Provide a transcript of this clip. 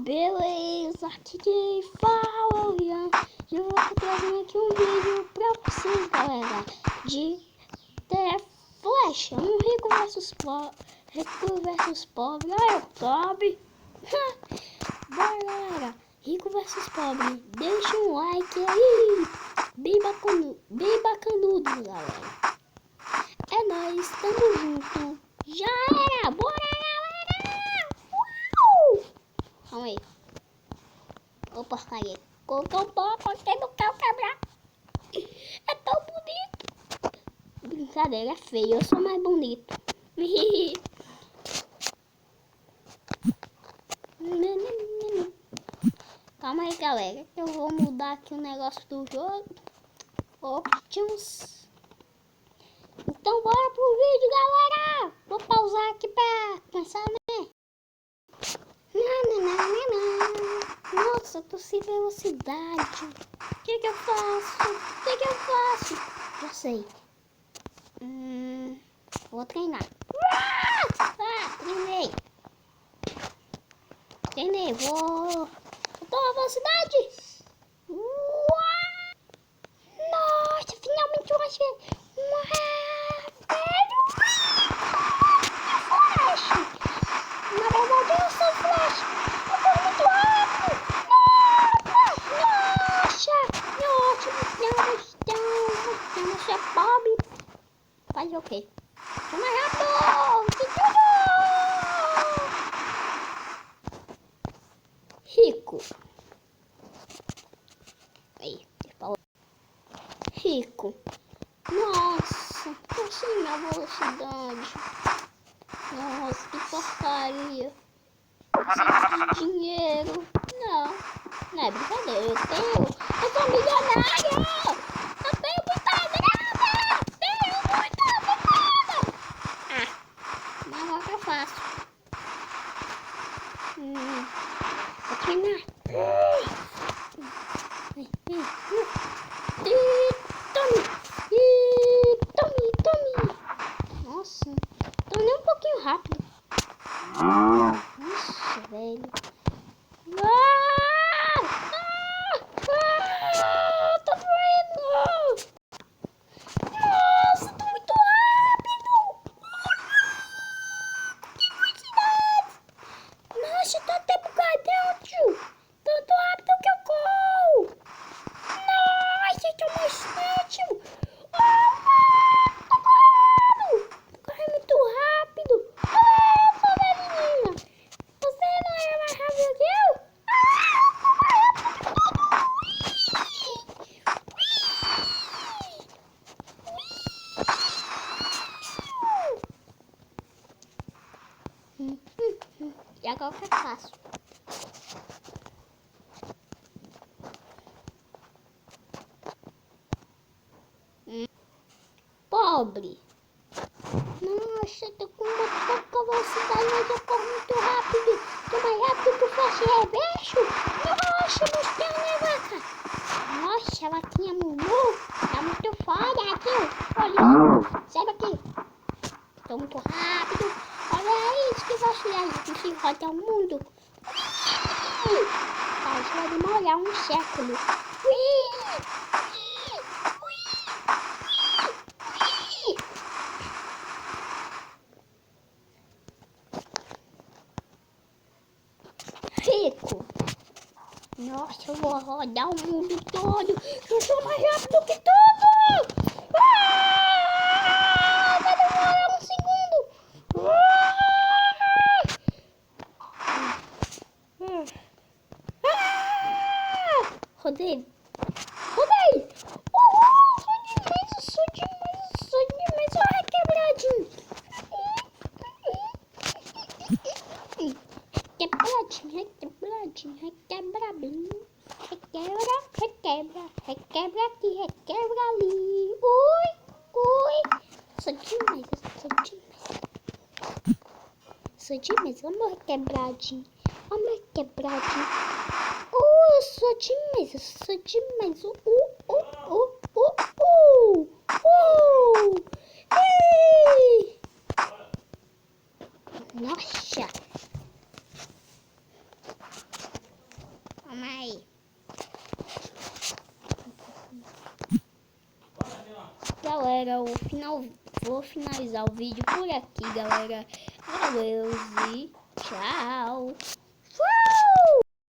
Beleza, aqui quem fala é o Ian. E eu vou trazendo aqui um vídeo pra vocês, galera, de The Flash, um rico versus pobre. Olha o pobre. Bora, galera, rico versus pobre. Deixa um like aí, bem bacanudo, galera. É nóis, tamo junto. Já era, bora, galera. Calma aí. Ô porcaria. Coloquei um pó, cortei no carro quebrar. É tão bonito. Brincadeira, é feio. Eu sou mais bonito. Calma aí, galera. Eu vou mudar aqui o negócio do jogo. Options. Então bora pro vídeo, galera. Vou pausar aqui pra começar, né? Nossa, eu tô sem velocidade. O que eu faço? Já sei. Vou treinar. Treinei, vou... Eu tô na velocidade. Nossa, finalmente eu achei Flash. Na verdade eu sou Flash. Eu tô muito rápido. Nossa, é pobre. Faz o quê? Tô mais rápido. Que tudo! Rico. Aí, falou. Rico. Nossa, tô sem minha velocidade. Nossa, que porcaria. Preciso de dinheiro. Não é brincadeira. Eu sou milionário. Eu tenho muita grana. Mas agora que eu faço? Vou treinar. Tome. Nossa, tô nem um pouquinho rápido. Nossa, velho. Tô doendo. Nossa, tô muito rápido. Que velocidade. Nossa, tô até bugadão. Tanto rápido que eu corro. Nossa, eu tô mais rápido. Tô correndo muito rápido. Nossa, velhinha. Você não é mais rápido que eu? E agora que eu faço? Pobre. Nossa, tô com uma pouca velocidade, mas eu corro muito rápido. Tô mais rápido que o Flash Reverso. Nossa, meus pés, né, vaca? Nossa, a vaquinha Mumu tá muito foda aqui. Olha, sai daqui. Tô muito rápido. Olha isso, que velocidade que se roda o mundo. Tá, isso vai demorar um século. Rico. Nossa, eu vou rodar o mundo todo. Eu sou mais rápido que tudo. Vai demorar um segundo. Rodei. Sou demais. Olha, quebradinho. Requebra aqui, requebra ali. Ui. Sou demais, vamos requebradinho. Eu sou demais. Ei. Nossa. aí. Galera, vou finalizar o vídeo por aqui, galera. Valeu e tchau.